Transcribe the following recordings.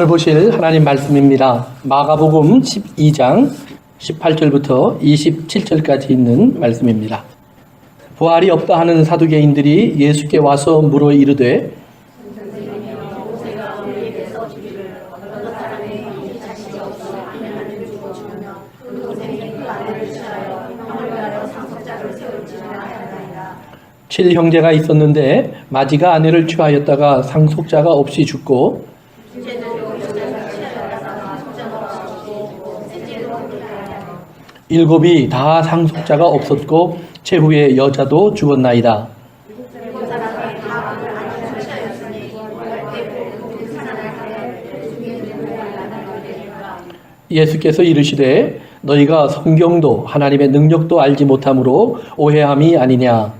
오늘 보실 하나님 말씀입니다. 마가복음 12장 18절부터 27절까지 있는 말씀입니다. 부활이 없다 하는 사두개인들이 예수께 와서 물어 이르되 칠 형제가 있었는데 마지가 아내를 취하였다가 상속자가 없이 죽고 일곱이 다 상속자가 없었고 최후에 여자도 죽었나이다. 예수께서 이르시되 너희가 성경도 하나님의 능력도 알지 못함으로 오해함이 아니냐.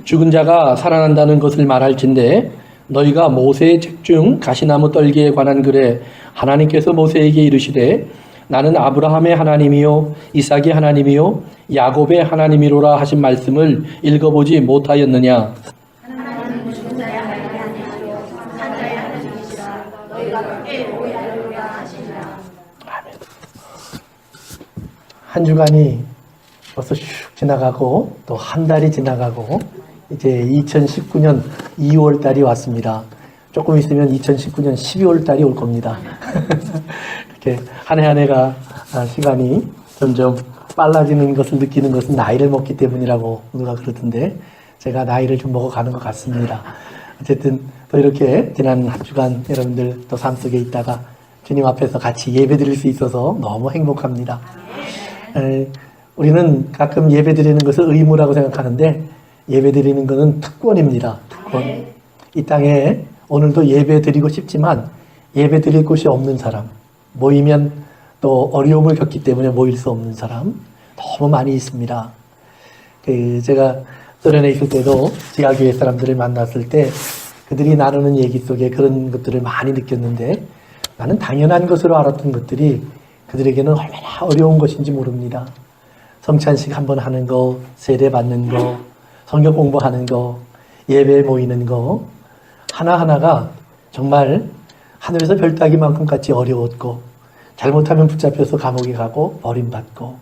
죽은 자가 살아난다는 것을 말할진대 너희가 모세의 책 중 가시나무 떨기에 관한 글에 하나님께서 모세에게 이르시되 나는 아브라함의 하나님이요 이삭의 하나님이요 야곱의 하나님이로라 하신 말씀을 읽어보지 못하였느냐. 하나님은 죽은 자의 하나님이 아니시요 산 자의 하나님이시라 너희가 그렇게 오해하려고 하시니라. 아멘. 한 주간이 벌써 슉 지나가고 또 한 달이 지나가고 이제 2019년 2월 달이 왔습니다. 조금 있으면 2019년 12월 달이 올 겁니다. 이렇게 한 해 한 해가 시간이 점점 빨라지는 것을 느끼는 것은 나이를 먹기 때문이라고 누가 그러던데 제가 나이를 좀 먹어가는 것 같습니다. 어쨌든 또 이렇게 지난 한 주간 여러분들 또 삶 속에 있다가 주님 앞에서 같이 예배 드릴 수 있어서 너무 행복합니다. 우리는 가끔 예배 드리는 것을 의무라고 생각하는데 예배 드리는 것은 특권입니다. 특권. 이 땅에 오늘도 예배 드리고 싶지만 예배 드릴 곳이 없는 사람, 모이면 또 어려움을 겪기 때문에 모일 수 없는 사람 너무 많이 있습니다. 제가 소련에 있을 때도 지하교회 사람들을 만났을 때 그들이 나누는 얘기 속에 그런 것들을 많이 느꼈는데 나는 당연한 것으로 알았던 것들이 그들에게는 얼마나 어려운 것인지 모릅니다. 성찬식 한번 하는 거, 세례 받는 거, 성경 공부하는 거, 예배에 모이는 거 하나하나가 정말 하늘에서 별 따기만큼 같이 어려웠고 잘못하면 붙잡혀서 감옥에 가고 버림받고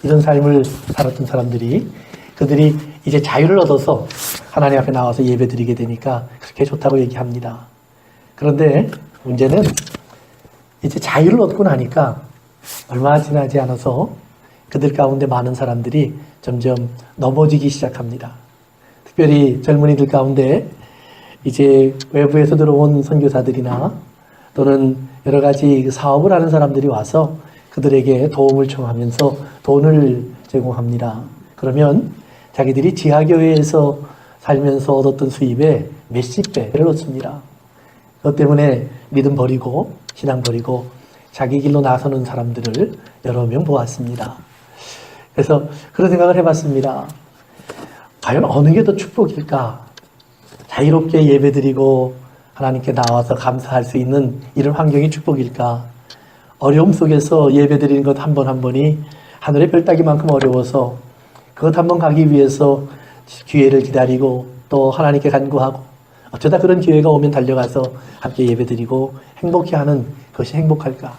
이런 삶을 살았던 사람들이 그들이 이제 자유를 얻어서 하나님 앞에 나와서 예배 드리게 되니까 그렇게 좋다고 얘기합니다. 그런데 문제는 이제 자유를 얻고 나니까 얼마 지나지 않아서 그들 가운데 많은 사람들이 점점 넘어지기 시작합니다. 특별히 젊은이들 가운데 이제 외부에서 들어온 선교사들이나 또는 여러 가지 사업을 하는 사람들이 와서 그들에게 도움을 청하면서 돈을 제공합니다. 그러면 자기들이 지하교회에서 살면서 얻었던 수입의 몇십 배를 얻습니다. 그것 때문에 믿음 버리고 신앙 버리고 자기 길로 나서는 사람들을 여러 명 보았습니다. 그래서 그런 생각을 해봤습니다. 과연 어느 게 더 축복일까? 자유롭게 예배드리고 하나님께 나와서 감사할 수 있는 이런 환경이 축복일까? 어려움 속에서 예배드리는 것 한 번 한 번이 하늘의 별 따기만큼 어려워서 그것 한 번 가기 위해서 기회를 기다리고 또 하나님께 간구하고 어쩌다 그런 기회가 오면 달려가서 함께 예배드리고 행복해하는 그것이 행복할까?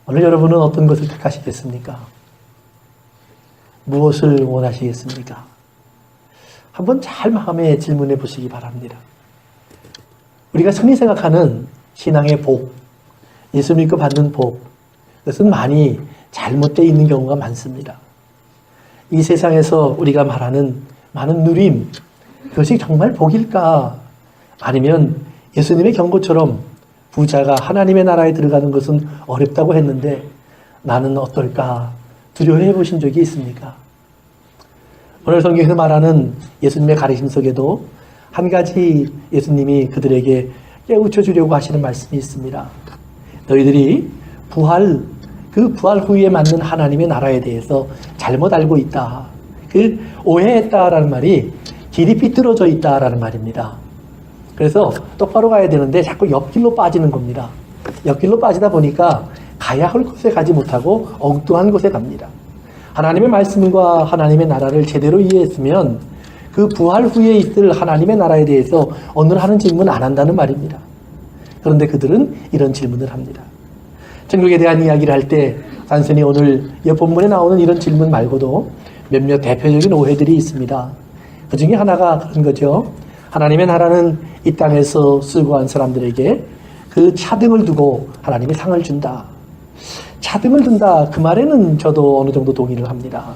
오늘 여러분은 어떤 것을 택하시겠습니까? 무엇을 원하시겠습니까? 한번 잘 마음에 질문해 보시기 바랍니다. 우리가 흔히 생각하는 신앙의 복, 예수 믿고 받는 복, 그것은 많이 잘못되어 있는 경우가 많습니다. 이 세상에서 우리가 말하는 많은 누림, 그것이 정말 복일까? 아니면 예수님의 경고처럼 부자가 하나님의 나라에 들어가는 것은 어렵다고 했는데 나는 어떨까? 두려워해 보신 적이 있습니까? 오늘 성경에서 말하는 예수님의 가르침 속에도 한 가지 예수님이 그들에게 깨우쳐 주려고 하시는 말씀이 있습니다. 너희들이 그 부활 후에 맞는 하나님의 나라에 대해서 잘못 알고 있다. 그 오해했다라는 말이 길이 삐뚤어져 있다라는 말입니다. 그래서 똑바로 가야 되는데 자꾸 옆길로 빠지는 겁니다. 옆길로 빠지다 보니까 가야 할 곳에 가지 못하고 엉뚱한 곳에 갑니다. 하나님의 말씀과 하나님의 나라를 제대로 이해했으면 그 부활 후에 있을 하나님의 나라에 대해서 오늘 하는 질문 안 한다는 말입니다. 그런데 그들은 이런 질문을 합니다. 천국에 대한 이야기를 할 때 단순히 오늘 본문에 나오는 이런 질문 말고도 몇몇 대표적인 오해들이 있습니다. 그 중에 하나가 그런 거죠. 하나님의 나라는 이 땅에서 수고한 사람들에게 그 차등을 두고 하나님이 상을 준다. 차등을 둔다. 그 말에는 저도 어느 정도 동의를 합니다.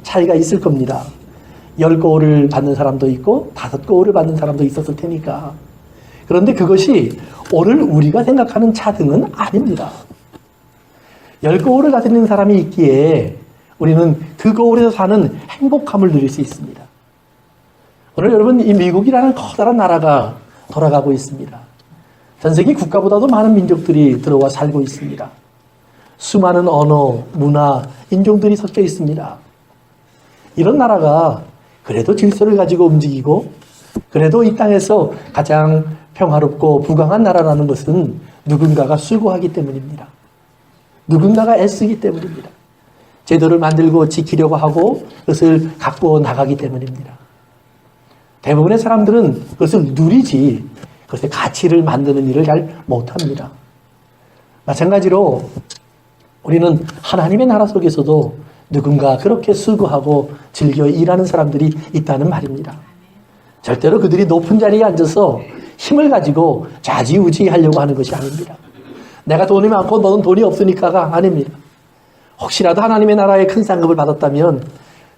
차이가 있을 겁니다. 10거울을 받는 사람도 있고 5거울을 받는 사람도 있었을 테니까. 그런데 그것이 오늘 우리가 생각하는 차등은 아닙니다. 10거울을 가지는 사람이 있기에 우리는 그 거울에서 사는 행복함을 누릴 수 있습니다. 오늘 여러분, 이 미국이라는 커다란 나라가 돌아가고 있습니다. 전 세계 국가보다도 많은 민족들이 들어와 살고 있습니다. 수많은 언어, 문화, 인종들이 섞여 있습니다. 이런 나라가 그래도 질서를 가지고 움직이고 그래도 이 땅에서 가장 평화롭고 부강한 나라라는 것은 누군가가 수고하기 때문입니다. 누군가가 애쓰기 때문입니다. 제도를 만들고 지키려고 하고 그것을 갖고 나가기 때문입니다. 대부분의 사람들은 그것을 누리지 그것의 가치를 만드는 일을 잘 못합니다. 마찬가지로 우리는 하나님의 나라 속에서도 누군가 그렇게 수고하고 즐겨 일하는 사람들이 있다는 말입니다. 절대로 그들이 높은 자리에 앉아서 힘을 가지고 좌지우지하려고 하는 것이 아닙니다. 내가 돈이 많고 너는 돈이 없으니까가 아닙니다. 혹시라도 하나님의 나라의 큰 상급을 받았다면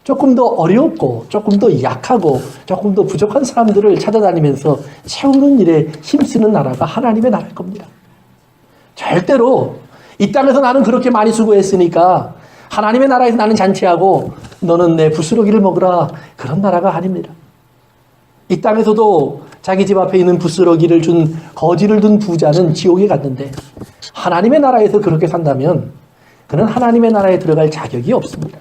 조금 더 어렵고 조금 더 약하고 조금 더 부족한 사람들을 찾아다니면서 채우는 일에 힘쓰는 나라가 하나님의 나라일 겁니다. 절대로 이 땅에서 나는 그렇게 많이 수고했으니까 하나님의 나라에서 나는 잔치하고 너는 내 부스러기를 먹으라, 그런 나라가 아닙니다. 이 땅에서도 자기 집 앞에 있는 부스러기를 준 거지를 둔 부자는 지옥에 갔는데 하나님의 나라에서 그렇게 산다면 그는 하나님의 나라에 들어갈 자격이 없습니다.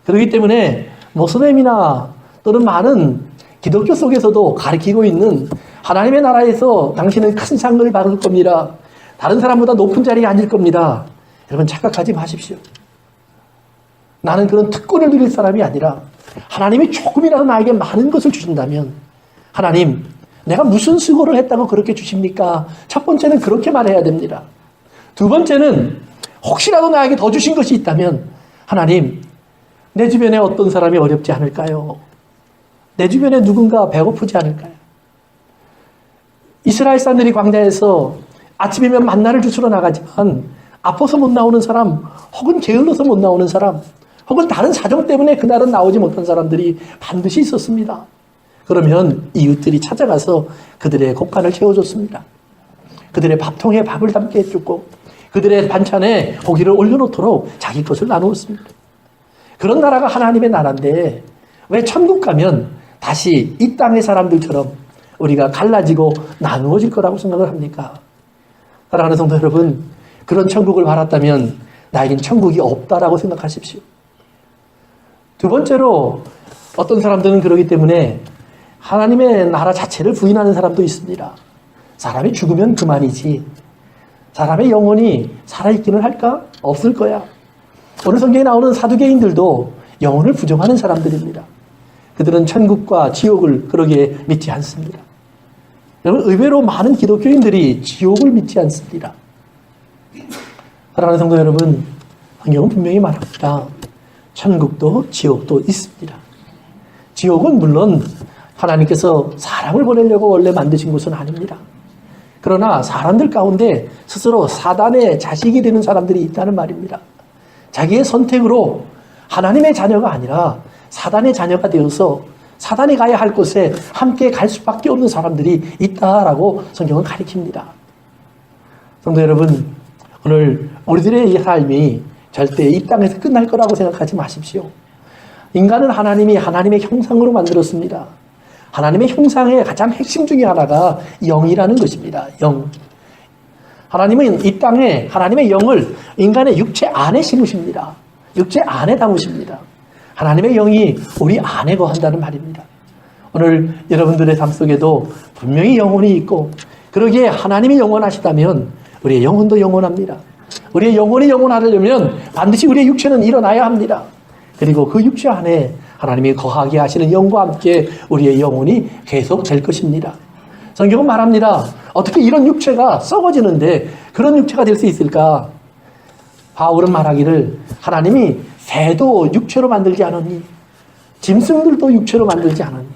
그렇기 때문에 모슬렘이나 또는 많은 기독교 속에서도 가르치고 있는 하나님의 나라에서 당신은 큰 상을 받을 겁니다. 다른 사람보다 높은 자리에 앉을 겁니다. 여러분 착각하지 마십시오. 나는 그런 특권을 누릴 사람이 아니라 하나님이 조금이라도 나에게 많은 것을 주신다면 하나님, 내가 무슨 수고를 했다고 그렇게 주십니까? 첫 번째는 그렇게 말해야 됩니다. 두 번째는 혹시라도 나에게 더 주신 것이 있다면 하나님, 내 주변에 어떤 사람이 어렵지 않을까요? 내 주변에 누군가 배고프지 않을까요? 이스라엘 사람들이 광야에서 아침이면 만나를 주스러 나가지만 아파서 못 나오는 사람, 혹은 게을러서 못 나오는 사람, 혹은 다른 사정 때문에 그날은 나오지 못한 사람들이 반드시 있었습니다. 그러면 이웃들이 찾아가서 그들의 곡간을 채워줬습니다. 그들의 밥통에 밥을 담게 해주고 그들의 반찬에 고기를 올려놓도록 자기 것을 나누었습니다. 그런 나라가 하나님의 나라인데 왜 천국 가면 다시 이 땅의 사람들처럼 우리가 갈라지고 나누어질 거라고 생각을 합니까? 사랑하는 성도 여러분, 그런 천국을 바랐다면 나에겐 천국이 없다라고 생각하십시오. 두 번째로 어떤 사람들은 그러기 때문에 하나님의 나라 자체를 부인하는 사람도 있습니다. 사람이 죽으면 그만이지. 사람의 영혼이 살아있기는 할까? 없을 거야. 오늘 성경에 나오는 사두개인들도 영혼을 부정하는 사람들입니다. 그들은 천국과 지옥을 그러게 믿지 않습니다. 여러분, 의외로 많은 기독교인들이 지옥을 믿지 않습니다. 사랑하는 성도 여러분, 성경은 분명히 말합니다. 천국도 지옥도 있습니다. 지옥은 물론 하나님께서 사람을 보내려고 원래 만드신 곳은 아닙니다. 그러나 사람들 가운데 스스로 사단의 자식이 되는 사람들이 있다는 말입니다. 자기의 선택으로 하나님의 자녀가 아니라 사단의 자녀가 되어서 사단이 가야 할 곳에 함께 갈 수밖에 없는 사람들이 있다라고 성경은 가르칩니다. 성도 여러분, 오늘 우리들의 이 삶이 절대 이 땅에서 끝날 거라고 생각하지 마십시오. 인간은 하나님이 하나님의 형상으로 만들었습니다. 하나님의 형상의 가장 핵심 중에 하나가 영이라는 것입니다. 영. 하나님은 이 땅에 하나님의 영을 인간의 육체 안에 심으십니다. 육체 안에 담으십니다. 하나님의 영이 우리 안에 거한다는 말입니다. 오늘 여러분들의 삶 속에도 분명히 영혼이 있고 그러기에 하나님이 영원하시다면 우리의 영혼도 영원합니다. 우리의 영혼이 영원하려면 반드시 우리의 육체는 일어나야 합니다. 그리고 그 육체 안에 하나님이 거하게 하시는 영과 함께 우리의 영혼이 계속 될 것입니다. 성경은 말합니다. 어떻게 이런 육체가 썩어지는데 그런 육체가 될 수 있을까? 바울은 말하기를 하나님이 새도 육체로 만들지 않았니? 짐승들도 육체로 만들지 않았니?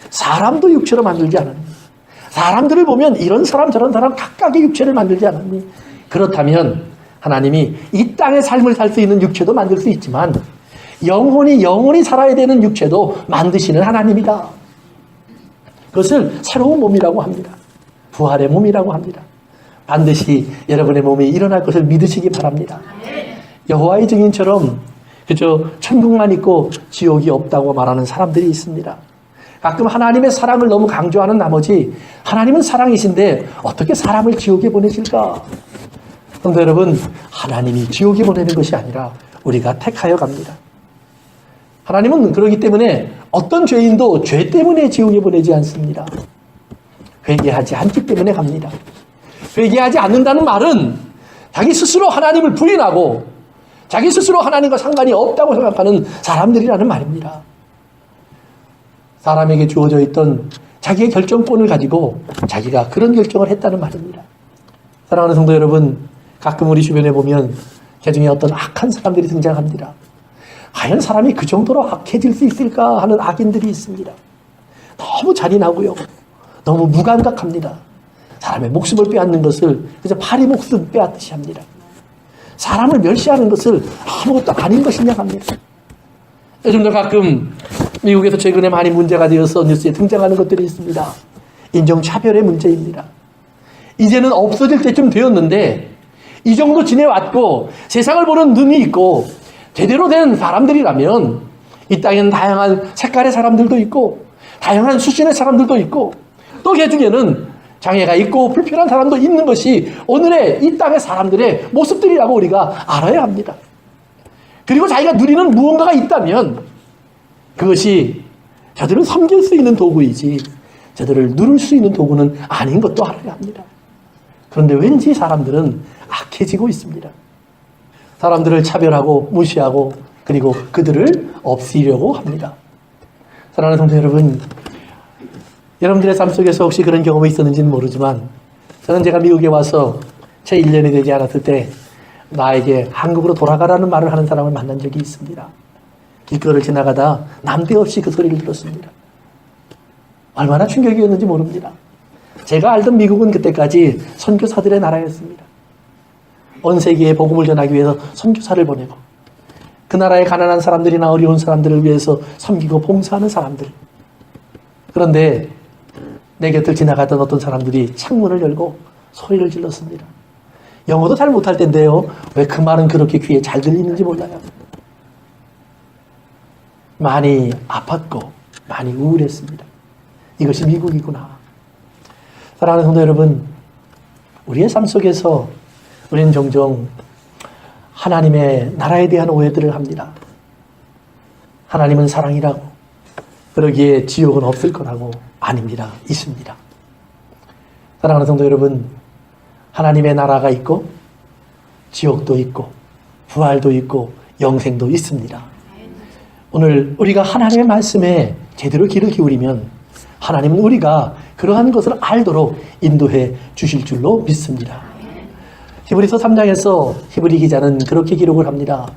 사람도 육체로 만들지 않았니? 사람들을 보면 이런 사람 저런 사람 각각의 육체를 만들지 않았니? 그렇다면 하나님이 이 땅의 삶을 살 수 있는 육체도 만들 수 있지만 영혼이 살아야 되는 육체도 만드시는 하나님이다. 그것을 새로운 몸이라고 합니다. 부활의 몸이라고 합니다. 반드시 여러분의 몸이 일어날 것을 믿으시기 바랍니다. 여호와의 증인처럼 그저 천국만 있고 지옥이 없다고 말하는 사람들이 있습니다. 가끔 하나님의 사랑을 너무 강조하는 나머지 하나님은 사랑이신데 어떻게 사람을 지옥에 보내실까? 그런데 여러분, 하나님이 지옥에 보내는 것이 아니라 우리가 택하여 갑니다. 하나님은 그러기 때문에 어떤 죄인도 죄 때문에 지옥에 보내지 않습니다. 회개하지 않기 때문에 갑니다. 회개하지 않는다는 말은 자기 스스로 하나님을 부인하고 자기 스스로 하나님과 상관이 없다고 생각하는 사람들이라는 말입니다. 사람에게 주어져 있던 자기의 결정권을 가지고 자기가 그런 결정을 했다는 말입니다. 사랑하는 성도 여러분, 가끔 우리 주변에 보면 개중에 어떤 악한 사람들이 등장합니다. 과연 사람이 그 정도로 악해질 수 있을까 하는 악인들이 있습니다. 너무 잔인하고요. 너무 무감각합니다. 사람의 목숨을 빼앗는 것을 그저 파리 목숨 빼앗듯이 합니다. 사람을 멸시하는 것을 아무것도 아닌 것이냐 합니다. 요즘도 가끔 미국에서 최근에 많이 문제가 되어서 뉴스에 등장하는 것들이 있습니다. 인종차별의 문제입니다. 이제는 없어질 때쯤 되었는데 이 정도 지내왔고 세상을 보는 눈이 있고 제대로 된 사람들이라면 이 땅에는 다양한 색깔의 사람들도 있고 다양한 수준의 사람들도 있고 또 그 중에는 장애가 있고 불편한 사람도 있는 것이 오늘의 이 땅의 사람들의 모습들이라고 우리가 알아야 합니다. 그리고 자기가 누리는 무언가가 있다면 그것이 저들을 섬길 수 있는 도구이지 저들을 누를 수 있는 도구는 아닌 것도 알아야 합니다. 그런데 왠지 사람들은 악해지고 있습니다. 사람들을 차별하고 무시하고 그리고 그들을 없애려고 합니다. 사랑하는 성도 여러분, 여러분들의 삶 속에서 혹시 그런 경험이 있었는지는 모르지만 저는 제가 미국에 와서 채 1년이 되지 않았을 때 나에게 한국으로 돌아가라는 말을 하는 사람을 만난 적이 있습니다. 길거리를 지나가다 남대없이 그 소리를 들었습니다. 얼마나 충격이었는지 모릅니다. 제가 알던 미국은 그때까지 선교사들의 나라였습니다. 온 세계에 복음을 전하기 위해서 선교사를 보내고 그 나라의 가난한 사람들이나 어려운 사람들을 위해서 섬기고 봉사하는 사람들. 그런데 내 곁을 지나가던 어떤 사람들이 창문을 열고 소리를 질렀습니다. 영어도 잘 못할 텐데요. 왜 그 말은 그렇게 귀에 잘 들리는지 몰라요. 많이 아팠고 많이 우울했습니다. 이것이 미국이구나. 사랑하는 성도 여러분, 우리의 삶 속에서 우리는 종종 하나님의 나라에 대한 오해들을 합니다. 하나님은 사랑이라고, 그러기에 지옥은 없을 거라고. 아닙니다. 있습니다. 사랑하는 성도 여러분, 하나님의 나라가 있고 지옥도 있고 부활도 있고 영생도 있습니다. 오늘 우리가 하나님의 말씀에 제대로 귀를 기울이면 하나님은 우리가 그러한 것을 알도록 인도해 주실 줄로 믿습니다. 히브리서 3장에서 히브리 기자는 그렇게 기록을 합니다.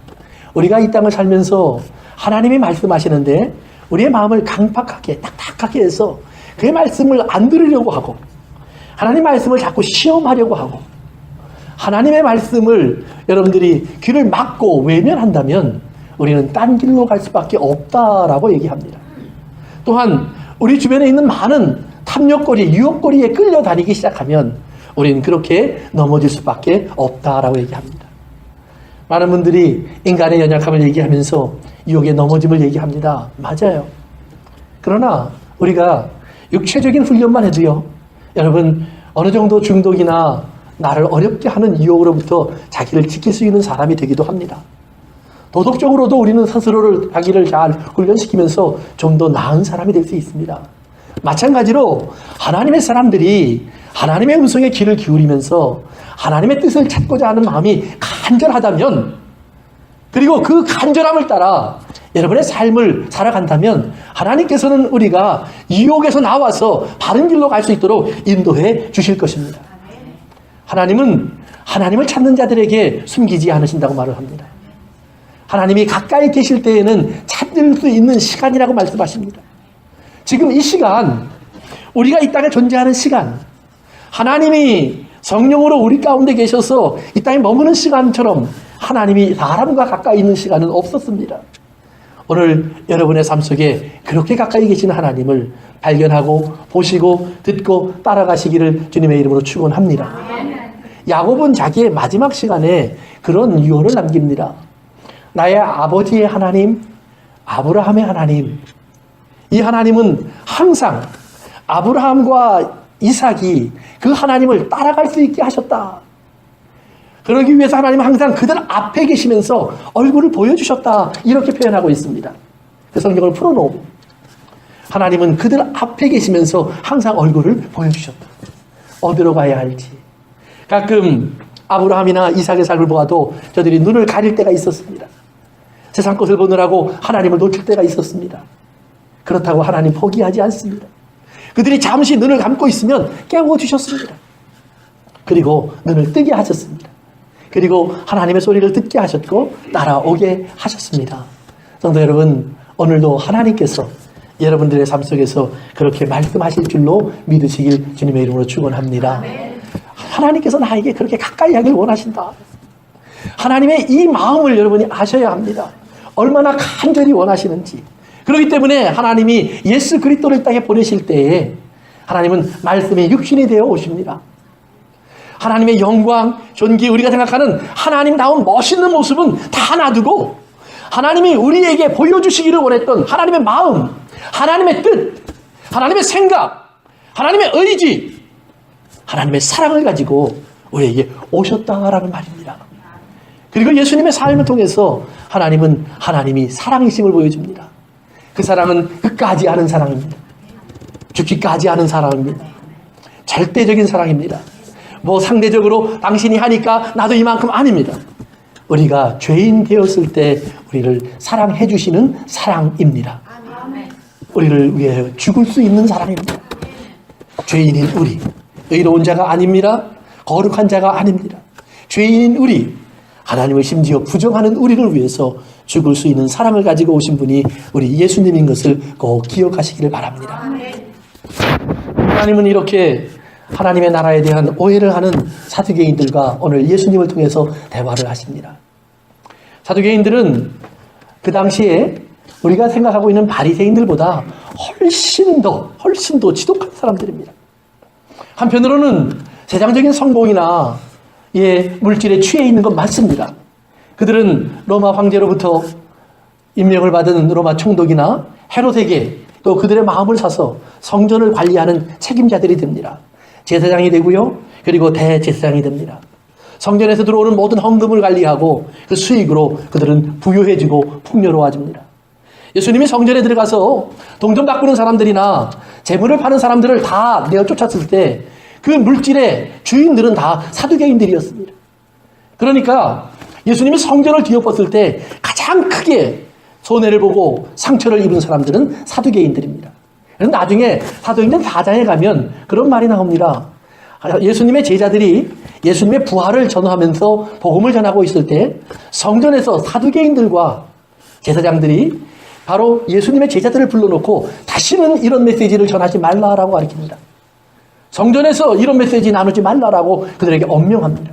우리가 이 땅을 살면서 하나님이 말씀하시는데 우리의 마음을 강팍하게 딱딱하게 해서 그의 말씀을 안 들으려고 하고 하나님의 말씀을 자꾸 시험하려고 하고 하나님의 말씀을 여러분들이 귀를 막고 외면한다면 우리는 딴 길로 갈 수밖에 없다라고 얘기합니다. 또한 우리 주변에 있는 많은 탐욕거리, 유혹거리에 끌려다니기 시작하면 우리는 그렇게 넘어질 수밖에 없다라고 얘기합니다. 많은 분들이 인간의 연약함을 얘기하면서 유혹에 넘어짐을 얘기합니다. 맞아요. 그러나 우리가 육체적인 훈련만 해도요, 여러분 어느 정도 중독이나 나를 어렵게 하는 유혹으로부터 자기를 지킬 수 있는 사람이 되기도 합니다. 도덕적으로도 우리는 스스로를 자기를 잘 훈련시키면서 좀 더 나은 사람이 될 수 있습니다. 마찬가지로 하나님의 사람들이 하나님의 음성에 귀를 기울이면서 하나님의 뜻을 찾고자 하는 마음이 간절하다면, 그리고 그 간절함을 따라 여러분의 삶을 살아간다면 하나님께서는 우리가 유혹에서 나와서 바른 길로 갈 수 있도록 인도해 주실 것입니다. 하나님은 하나님을 찾는 자들에게 숨기지 않으신다고 말을 합니다. 하나님이 가까이 계실 때에는 찾을 수 있는 시간이라고 말씀하십니다. 지금 이 시간, 우리가 이 땅에 존재하는 시간, 하나님이 성령으로 우리 가운데 계셔서 이 땅에 머무는 시간처럼 하나님이 사람과 가까이 있는 시간은 없었습니다. 오늘 여러분의 삶 속에 그렇게 가까이 계시는 하나님을 발견하고 보시고 듣고 따라가시기를 주님의 이름으로 축원합니다. 야곱은 자기의 마지막 시간에 그런 유언을 남깁니다. 나의 아버지의 하나님, 아브라함의 하나님, 이 하나님은 항상 아브라함과 이삭이 그 하나님을 따라갈 수 있게 하셨다. 그러기 위해서 하나님은 항상 그들 앞에 계시면서 얼굴을 보여주셨다. 이렇게 표현하고 있습니다. 그 성경을 풀어놓고 하나님은 그들 앞에 계시면서 항상 얼굴을 보여주셨다. 어디로 가야 할지. 가끔 아브라함이나 이삭의 삶을 보아도 저들이 눈을 가릴 때가 있었습니다. 세상 것을 보느라고 하나님을 놓칠 때가 있었습니다. 그렇다고 하나님 포기하지 않습니다. 그들이 잠시 눈을 감고 있으면 깨워주셨습니다. 그리고 눈을 뜨게 하셨습니다. 그리고 하나님의 소리를 듣게 하셨고 따라오게 하셨습니다. 성도 여러분, 오늘도 하나님께서 여러분들의 삶 속에서 그렇게 말씀하실 줄로 믿으시길 주님의 이름으로 축원합니다. 하나님께서 나에게 그렇게 가까이 하길 원하신다. 하나님의 이 마음을 여러분이 아셔야 합니다. 얼마나 간절히 원하시는지. 그렇기 때문에 하나님이 예수 그리스도를 땅에 보내실 때에 하나님은 말씀이 육신이 되어 오십니다. 하나님의 영광, 존귀, 우리가 생각하는 하나님다운 멋있는 모습은 다 놔두고 하나님이 우리에게 보여주시기를 원했던 하나님의 마음, 하나님의 뜻, 하나님의 생각, 하나님의 의지, 하나님의 사랑을 가지고 우리에게 오셨다라는 말입니다. 그리고 예수님의 삶을 통해서 하나님은 하나님이 사랑이심을 보여줍니다. 그 사랑은 끝까지 하는 사랑입니다. 죽기까지 하는 사랑입니다. 절대적인 사랑입니다. 뭐 상대적으로 당신이 하니까 나도 이만큼 아닙니다. 우리가 죄인 되었을 때 우리를 사랑해 주시는 사랑입니다. 우리를 위해 죽을 수 있는 사랑입니다. 죄인인 우리, 의로운 자가 아닙니다. 거룩한 자가 아닙니다. 죄인인 우리, 하나님을 심지어 부정하는 우리를 위해서 죽을 수 있는 사랑을 가지고 오신 분이 우리 예수님인 것을 꼭 기억하시기를 바랍니다. 하나님은 이렇게 하나님의 나라에 대한 오해를 하는 사두개인들과 오늘 예수님을 통해서 대화를 하십니다. 사두개인들은 그 당시에 우리가 생각하고 있는 바리새인들보다 훨씬 더 지독한 사람들입니다. 한편으로는 세상적인 성공이나 물질에 취해 있는 건 맞습니다. 그들은 로마 황제로부터 임명을 받은 로마 총독이나 헤롯에게 또 그들의 마음을 사서 성전을 관리하는 책임자들이 됩니다. 제사장이 되고요. 그리고 대제사장이 됩니다. 성전에서 들어오는 모든 헌금을 관리하고 그 수익으로 그들은 부유해지고 풍요로워집니다. 예수님이 성전에 들어가서 동전 바꾸는 사람들이나 재물을 파는 사람들을 다 내어 쫓았을 때 그 물질의 주인들은 다 사두개인들이었습니다. 그러니까 예수님이 성전을 뒤엎었을 때 가장 크게 손해를 보고 상처를 입은 사람들은 사두개인들입니다. 그래서 나중에 사도행전 4장에 가면 그런 말이 나옵니다. 예수님의 제자들이 예수님의 부활을 전하면서 복음을 전하고 있을 때 성전에서 사두개인들과 제사장들이 바로 예수님의 제자들을 불러놓고 다시는 이런 메시지를 전하지 말라라고 가르칩니다. 성전에서 이런 메시지 나누지 말라라고 그들에게 엄명합니다.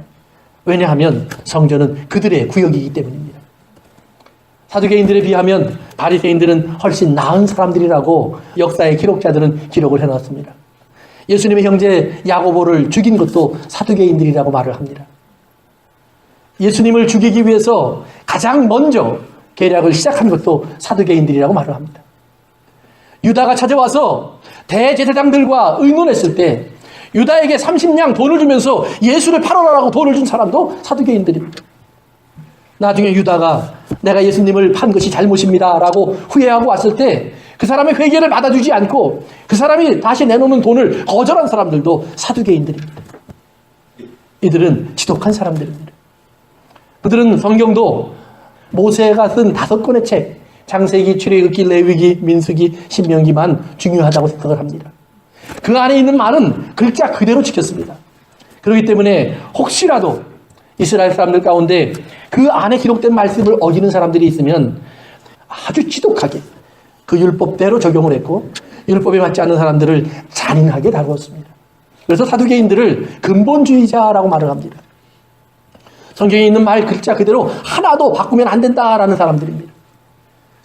왜냐하면 성전은 그들의 구역이기 때문입니다. 사두개인들에 비하면 바리새인들은 훨씬 나은 사람들이라고 역사의 기록자들은 기록을 해놨습니다. 예수님의 형제 야고보를 죽인 것도 사두개인들이라고 말을 합니다. 예수님을 죽이기 위해서 가장 먼저 계략을 시작한 것도 사두개인들이라고 말을 합니다. 유다가 찾아와서 대제사장들과 의논했을 때 유다에게 30냥 돈을 주면서 예수를 팔아라라고 돈을 준 사람도 사두개인들입니다. 나중에 유다가 내가 예수님을 판 것이 잘못입니다 라고 후회하고 왔을 때 그 사람의 회개를 받아주지 않고 그 사람이 다시 내놓는 돈을 거절한 사람들도 사두개인들입니다. 이들은 지독한 사람들입니다. 그들은 성경도 모세가 쓴 5권의 책, 창세기, 출애굽기, 레위기, 민수기, 신명기만 중요하다고 생각을 합니다. 그 안에 있는 말은 글자 그대로 지켰습니다. 그렇기 때문에 혹시라도 이스라엘 사람들 가운데 그 안에 기록된 말씀을 어기는 사람들이 있으면 아주 지독하게 그 율법대로 적용을 했고 율법에 맞지 않는 사람들을 잔인하게 다루었습니다. 그래서 사두개인들을 근본주의자라고 말을 합니다. 성경에 있는 말 글자 그대로 하나도 바꾸면 안 된다라는 사람들입니다.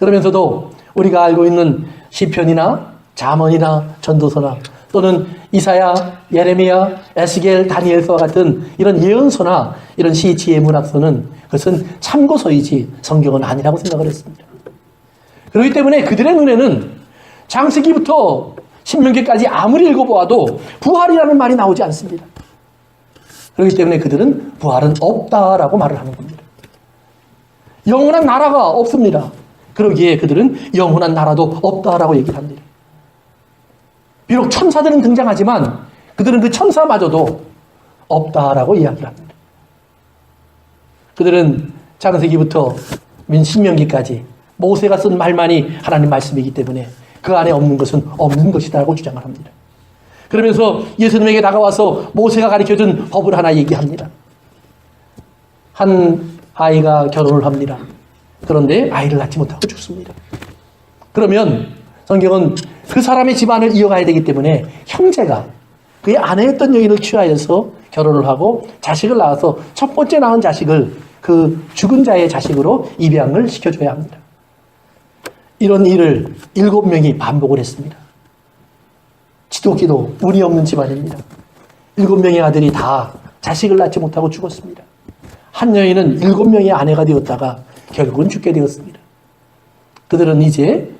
그러면서도 우리가 알고 있는 시편이나 잠언이나 전도서나 또는 이사야, 예레미야, 에스겔, 다니엘서와 같은 이런 예언서나 이런 시, 지혜, 문학서는 그것은 참고서이지 성경은 아니라고 생각을 했습니다. 그렇기 때문에 그들의 눈에는 창세기부터 신명기까지 아무리 읽어보아도 부활이라는 말이 나오지 않습니다. 그렇기 때문에 그들은 부활은 없다라고 말을 하는 겁니다. 영원한 나라가 없습니다. 그러기에 그들은 영원한 나라도 없다라고 얘기를 합니다. 비록 천사들은 등장하지만 그들은 그 천사마저도 없다라고 이야기를 합니다. 그들은 창세기부터 신명기까지 모세가 쓴 말만이 하나님 말씀이기 때문에 그 안에 없는 것은 없는 것이다라고 주장을 합니다. 그러면서 예수님에게 다가와서 모세가 가르쳐준 법을 하나 얘기합니다. 한 아이가 결혼을 합니다. 그런데 아이를 낳지 못하고 죽습니다. 그러면 성경은 그 사람의 집안을 이어가야 되기 때문에 형제가 그의 아내였던 여인을 취하여서 결혼을 하고 자식을 낳아서 첫 번째 낳은 자식을 그 죽은 자의 자식으로 입양을 시켜줘야 합니다. 이런 일을 7명이 반복을 했습니다. 지독히도 운이 없는 집안입니다. 7명의 아들이 다 자식을 낳지 못하고 죽었습니다. 한 여인은 7명의 아내가 되었다가 결국은 죽게 되었습니다. 그들은 이제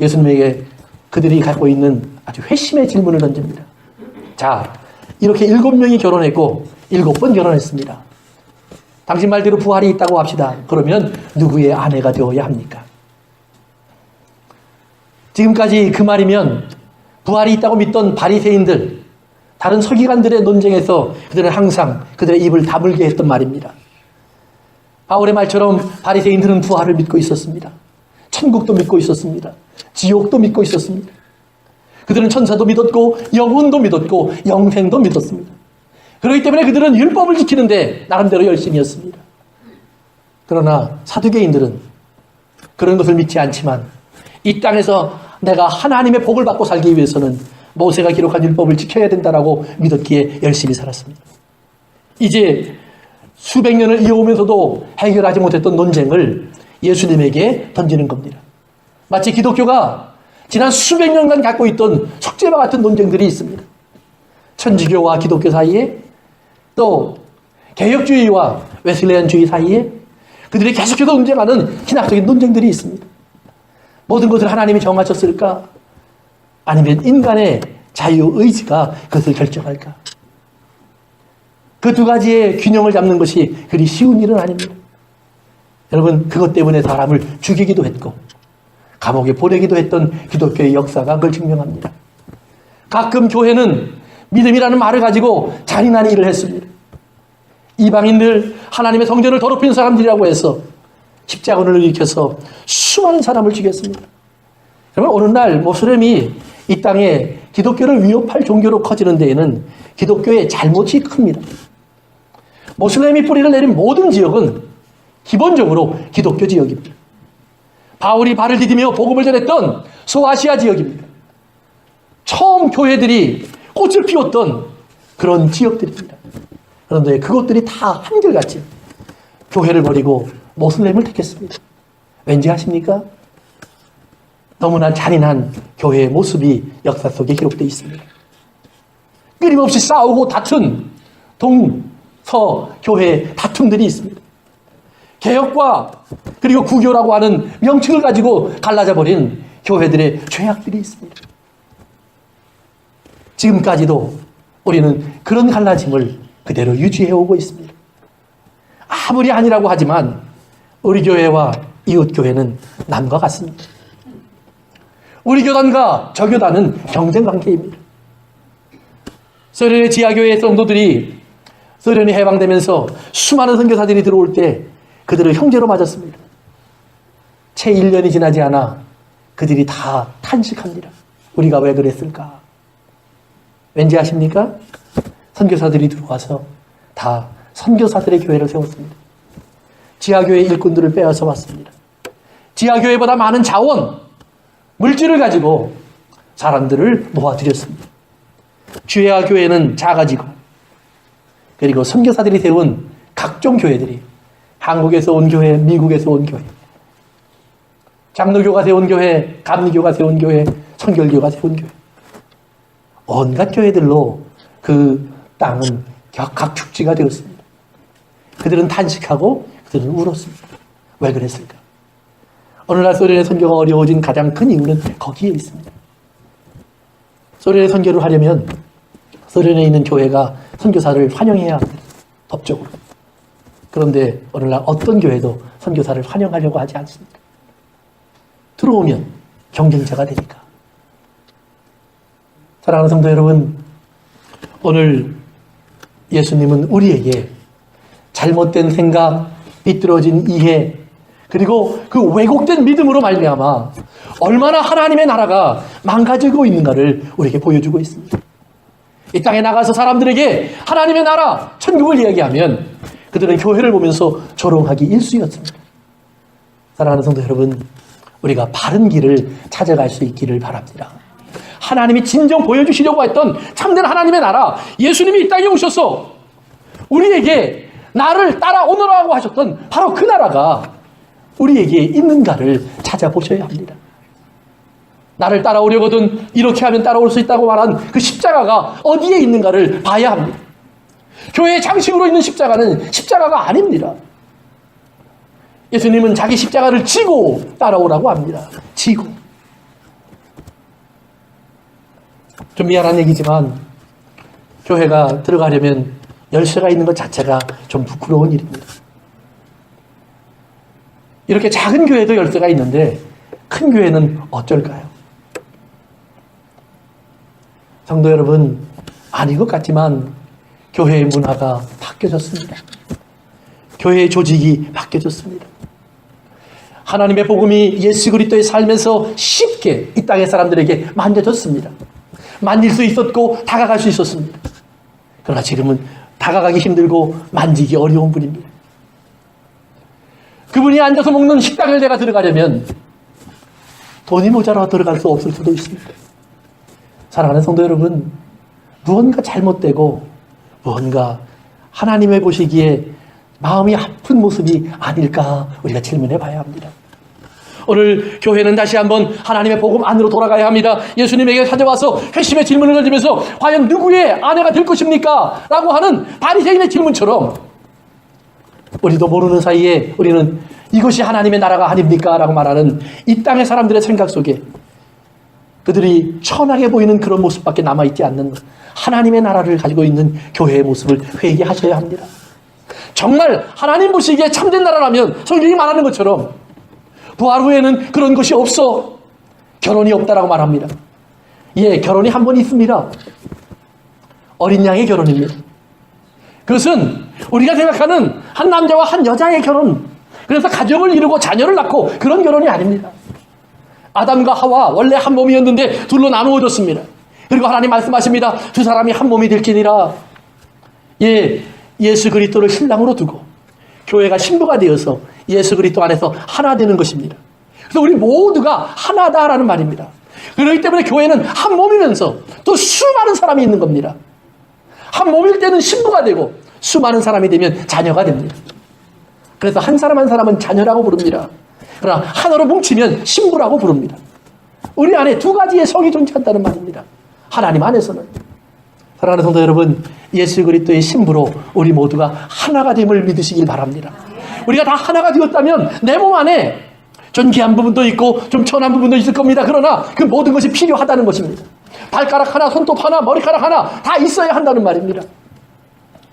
예수님에게 그들이 갖고 있는 아주 회심의 질문을 던집니다. 자, 이렇게 7명이 결혼했고 7번 결혼했습니다. 당신 말대로 부활이 있다고 합시다. 그러면 누구의 아내가 되어야 합니까? 지금까지 그 말이면 부활이 있다고 믿던 바리새인들, 다른 서기관들의 논쟁에서 그들은 항상 그들의 입을 다물게 했던 말입니다. 바울의 말처럼 바리새인들은 부활을 믿고 있었습니다. 천국도 믿고 있었습니다. 지옥도 믿고 있었습니다. 그들은 천사도 믿었고 영혼도 믿었고 영생도 믿었습니다. 그렇기 때문에 그들은 율법을 지키는데 나름대로 열심이었습니다. 그러나 사두개인들은 그런 것을 믿지 않지만 이 땅에서 내가 하나님의 복을 받고 살기 위해서는 모세가 기록한 율법을 지켜야 된다라고 믿었기에 열심히 살았습니다. 이제 수백 년을 이어오면서도 해결하지 못했던 논쟁을 예수님에게 던지는 겁니다. 마치 기독교가 지난 수백 년간 갖고 있던 숙제와 같은 논쟁들이 있습니다. 천주교와 기독교 사이에 또 개혁주의와 웨슬레안주의 사이에 그들이 계속해서 논쟁하는 신학적인 논쟁들이 있습니다. 모든 것을 하나님이 정하셨을까? 아니면 인간의 자유의지가 그것을 결정할까? 그 두 가지의 균형을 잡는 것이 그리 쉬운 일은 아닙니다. 여러분, 그것 때문에 사람을 죽이기도 했고 감옥에 보내기도 했던 기독교의 역사가 그걸 증명합니다. 가끔 교회는 믿음이라는 말을 가지고 잔인한 일을 했습니다. 이방인들, 하나님의 성전을 더럽힌 사람들이라고 해서 십자군을 일으켜서 수많은 사람을 죽였습니다. 그러면 어느 날 모슬렘이 이 땅에 기독교를 위협할 종교로 커지는 데에는 기독교의 잘못이 큽니다. 모슬렘이 뿌리를 내린 모든 지역은 기본적으로 기독교 지역입니다. 바울이 발을 디디며 복음을 전했던 소아시아 지역입니다. 처음 교회들이 꽃을 피웠던 그런 지역들입니다. 그런데 그것들이 다 한결같이 교회를 버리고 모슬렘을 택했습니다. 왠지 아십니까? 너무나 잔인한 교회의 모습이 역사 속에 기록되어 있습니다. 끊임없이 싸우고 다툰 동서 교회의 다툼들이 있습니다. 개혁과 그리고 구교라고 하는 명칭을 가지고 갈라져 버린 교회들의 죄악들이 있습니다. 지금까지도 우리는 그런 갈라짐을 그대로 유지해 오고 있습니다. 아무리 아니라고 하지만 우리 교회와 이웃 교회는 남과 같습니다. 우리 교단과 저 교단은 경쟁 관계입니다. 소련의 지하교회 성도들이 소련이 해방되면서 수많은 선교사들이 들어올 때 그들을 형제로 맞았습니다. 채 1년이 지나지 않아 그들이 다 탄식합니다. 우리가 왜 그랬을까? 왠지 아십니까? 선교사들이 들어와서 다 선교사들의 교회를 세웠습니다. 지하교회 일꾼들을 빼앗아 왔습니다. 지하교회보다 많은 자원, 물질을 가지고 사람들을 모아들였습니다. 주야 교회는 작아지고, 그리고 선교사들이 세운 각종 교회들이 한국에서 온 교회, 미국에서 온 교회, 장로교가 세운 교회, 감리교가 세운 교회, 성결교가 세운 교회, 온갖 교회들로 그 땅은 각축지가 되었습니다. 그들은 탄식하고 그들은 울었습니다. 왜 그랬을까? 오늘날 소련의 선교가 어려워진 가장 큰 이유는 거기에 있습니다. 소련의 선교를 하려면 소련에 있는 교회가 선교사를 환영해야 합니다. 법적으로. 그런데 오늘날 어떤 교회도 선교사를 환영하려고 하지 않습니다. 들어오면 경쟁자가 되니까. 사랑하는 성도 여러분, 오늘 예수님은 우리에게 잘못된 생각, 비뚤어진 이해, 그리고 그 왜곡된 믿음으로 말미암아 얼마나 하나님의 나라가 망가지고 있는가를 우리에게 보여주고 있습니다. 이 땅에 나가서 사람들에게 하나님의 나라, 천국을 이야기하면 그들은 교회를 보면서 조롱하기 일쑤였습니다. 사랑하는 성도 여러분, 우리가 바른 길을 찾아갈 수 있기를 바랍니다. 하나님이 진정 보여주시려고 했던 참된 하나님의 나라, 예수님이 이 땅에 오셔서 우리에게 나를 따라오너라고 하셨던 바로 그 나라가 우리에게 있는가를 찾아보셔야 합니다. 나를 따라오려거든 이렇게 하면 따라올 수 있다고 말한 그 십자가가 어디에 있는가를 봐야 합니다. 교회의 장식으로 있는 십자가는 십자가가 아닙니다. 예수님은 자기 십자가를 지고 따라오라고 합니다. 지고. 좀 미안한 얘기지만 교회가 들어가려면 열쇠가 있는 것 자체가 좀 부끄러운 일입니다. 이렇게 작은 교회도 열쇠가 있는데 큰 교회는 어쩔까요? 성도 여러분, 아닌 것 같지만 교회의 문화가 바뀌어졌습니다. 교회의 조직이 바뀌어졌습니다. 하나님의 복음이 예수 그리스도의 삶에서 쉽게 이 땅의 사람들에게 만져졌습니다. 만질 수 있었고 다가갈 수 있었습니다. 그러나 지금은 다가가기 힘들고 만지기 어려운 분입니다. 그분이 앉아서 먹는 식당을 내가 들어가려면 돈이 모자라 들어갈 수 없을 수도 있습니다. 사랑하는 성도 여러분, 무언가 잘못되고 무언가 하나님의 보시기에 마음이 아픈 모습이 아닐까 우리가 질문해 봐야 합니다. 오늘 교회는 다시 한번 하나님의 복음 안으로 돌아가야 합니다. 예수님에게 찾아와서 회심의 질문을 던지면서 과연 누구의 아내가 될 것입니까? 라고 하는 바리새인의 질문처럼 우리도 모르는 사이에 우리는 이것이 하나님의 나라가 아닙니까? 라고 말하는 이 땅의 사람들의 생각 속에 그들이 천하게 보이는 그런 모습밖에 남아있지 않는 하나님의 나라를 가지고 있는 교회의 모습을 회개하셔야 합니다. 정말 하나님 보시기에 참된 나라라면 성경이 말하는 것처럼 부활 후에는 그런 것이 없어. 결혼이 없다라고 말합니다. 예, 결혼이 한 번 있습니다. 어린 양의 결혼입니다. 그것은 우리가 생각하는 한 남자와 한 여자의 결혼, 그래서 가정을 이루고 자녀를 낳고 그런 결혼이 아닙니다. 아담과 하와 원래 한 몸이었는데 둘로 나누어졌습니다. 그리고 하나님 말씀하십니다. 두 사람이 한 몸이 될지니라. 예, 예수 그리스도를 신랑으로 두고 교회가 신부가 되어서 예수 그리스도 안에서 하나 되는 것입니다. 그래서 우리 모두가 하나다라는 말입니다. 그렇기 때문에 교회는 한 몸이면서 또 수많은 사람이 있는 겁니다. 한 몸일 때는 신부가 되고 수많은 사람이 되면 자녀가 됩니다. 그래서 한 사람 한 사람은 자녀라고 부릅니다. 그러나 하나로 뭉치면 신부라고 부릅니다. 우리 안에 두 가지의 성이 존재한다는 말입니다. 하나님 안에서는. 사랑하는 성도 여러분, 예수 그리스도의 신부로 우리 모두가 하나가 됨을 믿으시길 바랍니다. 우리가 다 하나가 되었다면 내 몸 안에 좀 귀한 부분도 있고 좀 천한 부분도 있을 겁니다. 그러나 그 모든 것이 필요하다는 것입니다. 발가락 하나, 손톱 하나, 머리카락 하나 다 있어야 한다는 말입니다.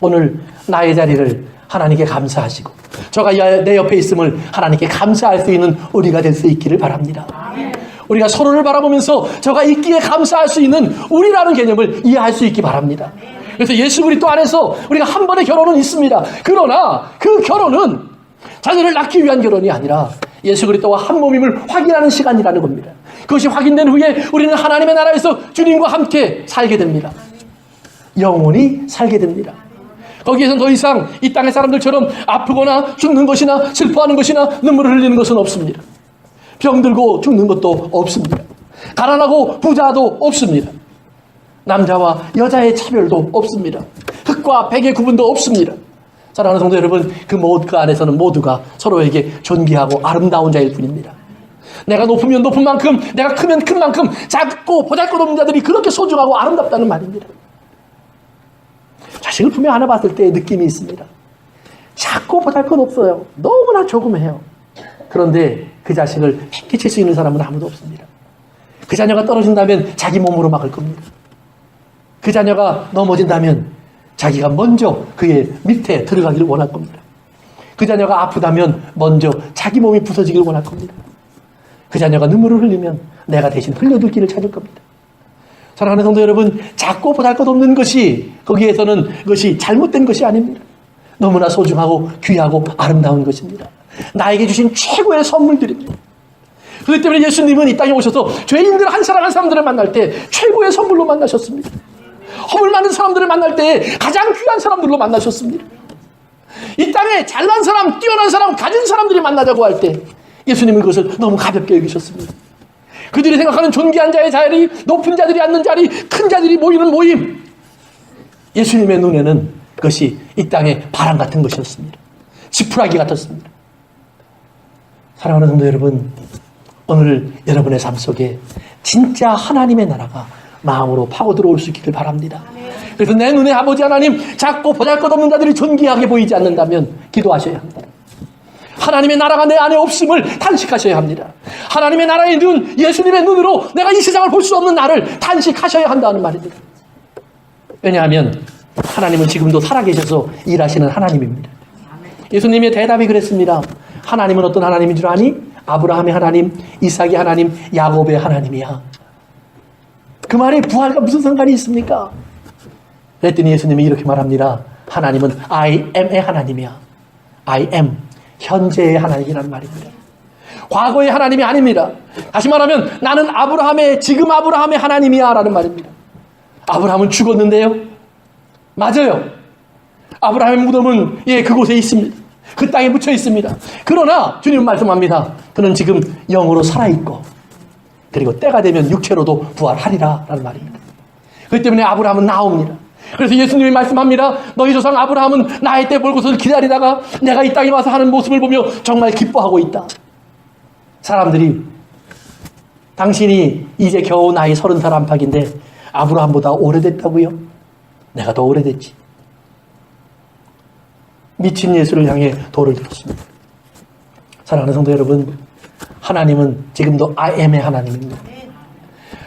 오늘 나의 자리를 하나님께 감사하시고 저가 내 옆에 있음을 하나님께 감사할 수 있는 우리가 될 수 있기를 바랍니다. 우리가 서로를 바라보면서 저가 있기에 감사할 수 있는 우리라는 개념을 이해할 수 있기 바랍니다. 그래서 예수 그리스도 안에서 우리가 한 번의 결혼은 있습니다. 그러나 그 결혼은 자녀를 낳기 위한 결혼이 아니라 예수 그리스도와 한 몸임을 확인하는 시간이라는 겁니다. 그것이 확인된 후에 우리는 하나님의 나라에서 주님과 함께 살게 됩니다. 영원히 살게 됩니다. 거기에서 더 이상 이 땅의 사람들처럼 아프거나 죽는 것이나 슬퍼하는 것이나 눈물을 흘리는 것은 없습니다. 병들고 죽는 것도 없습니다. 가난하고 부자도 없습니다. 남자와 여자의 차별도 없습니다. 흑과 백의 구분도 없습니다. 사랑하는 성도 여러분, 그 안에서는 모두가 서로에게 존귀하고 아름다운 자일 뿐입니다. 내가 높으면 높은 만큼, 내가 크면 큰 만큼 작고 보잘것없는 자들이 그렇게 소중하고 아름답다는 말입니다. 자식을 품에 안아봤을 때의 느낌이 있습니다. 작고 보잘것없어요. 너무나 조그매요. 그런데 그 자식을 팽개칠 수 있는 사람은 아무도 없습니다. 그 자녀가 떨어진다면 자기 몸으로 막을 겁니다. 그 자녀가 넘어진다면 자기가 먼저 그의 밑에 들어가기를 원할 겁니다. 그 자녀가 아프다면 먼저 자기 몸이 부서지기를 원할 겁니다. 그 자녀가 눈물을 흘리면 내가 대신 흘려둘 길을 찾을 겁니다. 사랑하는 성도 여러분, 작고 보잘것없는 것이 거기에서는 그것이 잘못된 것이 아닙니다. 너무나 소중하고 귀하고 아름다운 것입니다. 나에게 주신 최고의 선물들입니다. 그렇기 때문에 예수님은 이 땅에 오셔서 죄인들 한 사람 한 사람들을 만날 때 최고의 선물로 만나셨습니다. 허물 많은 사람들을 만날 때 가장 귀한 사람들로 만나셨습니다. 이 땅에 잘난 사람, 뛰어난 사람, 가진 사람들이 만나자고 할 때 예수님은 그것을 너무 가볍게 여기셨습니다. 그들이 생각하는 존귀한 자의 자리, 높은 자들이 앉는 자리, 큰 자들이 모이는 모임, 예수님의 눈에는 그것이 이 땅의 바람 같은 것이었습니다. 지푸라기 같았습니다. 사랑하는 성도 여러분, 오늘 여러분의 삶 속에 진짜 하나님의 나라가 마음으로 파고 들어올 수 있기를 바랍니다. 그래서 내 눈에 아버지 하나님, 작고 보잘것없는 자들이 존귀하게 보이지 않는다면 기도하셔야 합니다. 하나님의 나라가 내 안에 없음을 탄식하셔야 합니다. 하나님의 나라의 눈, 예수님의 눈으로 내가 이 세상을 볼 수 없는 나를 탄식하셔야 한다는 말입니다. 왜냐하면 하나님은 지금도 살아계셔서 일하시는 하나님입니다. 예수님의 대답이 그랬습니다. 하나님은 어떤 하나님인 줄 아니? 아브라함의 하나님, 이삭의 하나님, 야곱의 하나님이야. 그 말에 부활과 무슨 상관이 있습니까? 그랬더니 예수님이 이렇게 말합니다. 하나님은 I am의 하나님이야. I am. 현재의 하나님이라는 말입니다. 과거의 하나님이 아닙니다. 다시 말하면 나는 지금 아브라함의 하나님이야 라는 말입니다. 아브라함은 죽었는데요. 맞아요. 아브라함의 무덤은 그곳에 있습니다. 그 땅에 묻혀 있습니다. 그러나 주님 말씀합니다. 그는 지금 영으로 살아있고 그리고 때가 되면 육체로도 부활하리라 라는 말입니다. 그렇기 때문에 아브라함은 나옵니다. 그래서 예수님이 말씀합니다. 너희 조상 아브라함은 나의 때 볼 것을 기다리다가 내가 이 땅에 와서 하는 모습을 보며 정말 기뻐하고 있다. 사람들이 당신이 이제 겨우 나이 30살 안팎인데 아브라함보다 오래됐다고요? 내가 더 오래됐지. 미친 예수를 향해 돌을 들었습니다. 사랑하는 성도 여러분, 하나님은 지금도 I am의 하나님입니다.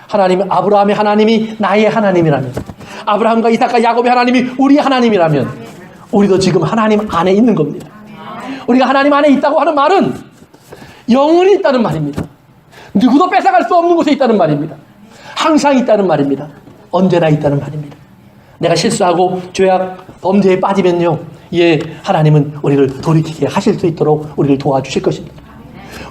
하나님은 아브라함의 하나님이 나의 하나님이라면, 아브라함과 이삭과 야곱의 하나님이 우리의 하나님이라면 우리도 지금 하나님 안에 있는 겁니다. 우리가 하나님 안에 있다고 하는 말은 영원히 있다는 말입니다. 누구도 뺏어갈 수 없는 곳에 있다는 말입니다. 항상 있다는 말입니다. 언제나 있다는 말입니다. 내가 실수하고 죄악, 범죄에 빠지면요, 하나님은 우리를 돌이키게 하실 수 있도록 우리를 도와주실 것입니다.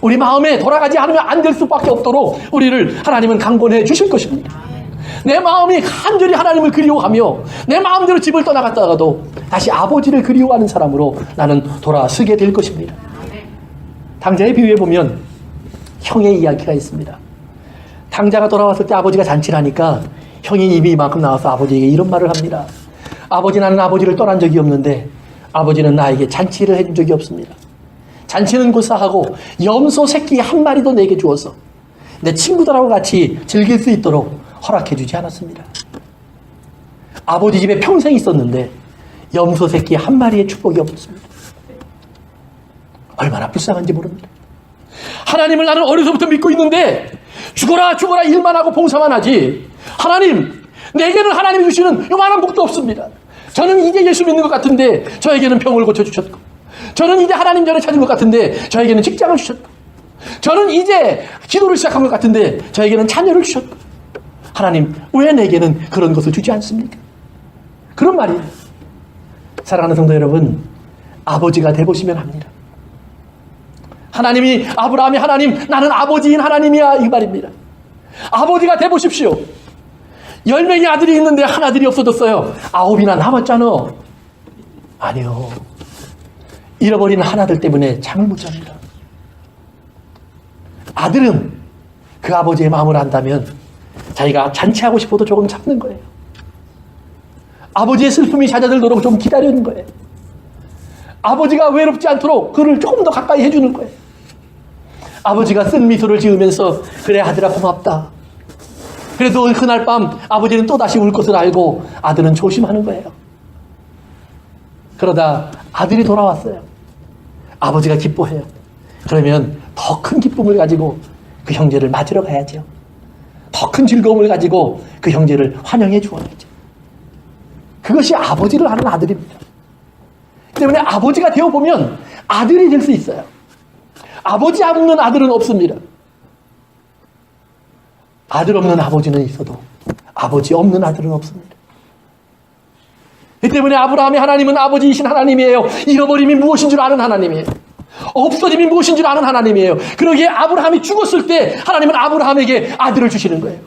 우리 마음에 돌아가지 않으면 안 될 수밖에 없도록 우리를 하나님은 강권해 주실 것입니다. 내 마음이 간절히 하나님을 그리워하며 내 마음대로 집을 떠나갔다가도 다시 아버지를 그리워하는 사람으로 나는 돌아서게 될 것입니다. 당자의 비유에 보면 형의 이야기가 있습니다. 당자가 돌아왔을 때 아버지가 잔치를 하니까 형이 입이 이만큼 나와서 아버지에게 이런 말을 합니다. 아버지, 나는 아버지를 떠난 적이 없는데 아버지는 나에게 잔치를 해준 적이 없습니다. 잔치는 고사하고 염소 새끼 한 마리도 내게 주어서 내 친구들하고 같이 즐길 수 있도록 허락해 주지 않았습니다. 아버지 집에 평생 있었는데 염소 새끼 한 마리의 축복이 없었습니다. 얼마나 불쌍한지 모릅니다. 하나님을 나는 어려서부터 믿고 있는데 죽어라 죽어라 일만 하고 봉사만 하지, 하나님, 내게는 하나님이 주시는 요만한 복도 없습니다. 저는 이제 예수 믿는 것 같은데 저에게는 병을 고쳐주셨고, 저는 이제 하나님 전에 찾은 것 같은데 저에게는 직장을 주셨고, 저는 이제 기도를 시작한 것 같은데 저에게는 자녀를 주셨고, 하나님 왜 내게는 그런 것을 주지 않습니까? 그런 말이에요. 사랑하는 성도 여러분, 아버지가 되보시면 합니다. 하나님이 아브라함의 하나님, 나는 아버지인 하나님이야, 이 말입니다. 아버지가 돼보십시오. 10명의 아들이 있는데 하나들이 없어졌어요. 9이나 남았잖아. 아니요. 잃어버린 하나들 때문에 잠을 못 잡니다. 아들은 그 아버지의 마음을 안다면 자기가 잔치하고 싶어도 조금 참는 거예요. 아버지의 슬픔이 잦아들도록 좀 기다리는 거예요. 아버지가 외롭지 않도록 그를 조금 더 가까이 해주는 거예요. 아버지가 쓴 미소를 지으면서 그래 아들아 고맙다. 그래도 그날 밤 아버지는 또다시 울 것을 알고 아들은 조심하는 거예요. 그러다 아들이 돌아왔어요. 아버지가 기뻐해요. 그러면 더 큰 기쁨을 가지고 그 형제를 맞으러 가야죠. 더 큰 즐거움을 가지고 그 형제를 환영해 주어야죠. 그것이 아버지를 하는 아들입니다. 때문에 아버지가 되어보면 아들이 될 수 있어요. 아버지 없는 아들은 없습니다. 아들 없는 아버지는 있어도 아버지 없는 아들은 없습니다. 이 때문에 아브라함의 하나님은 아버지이신 하나님이에요. 잃어버림이 무엇인 줄 아는 하나님이에요. 없어짐이 무엇인 줄 아는 하나님이에요. 그러기에 아브라함이 죽었을 때 하나님은 아브라함에게 아들을 주시는 거예요.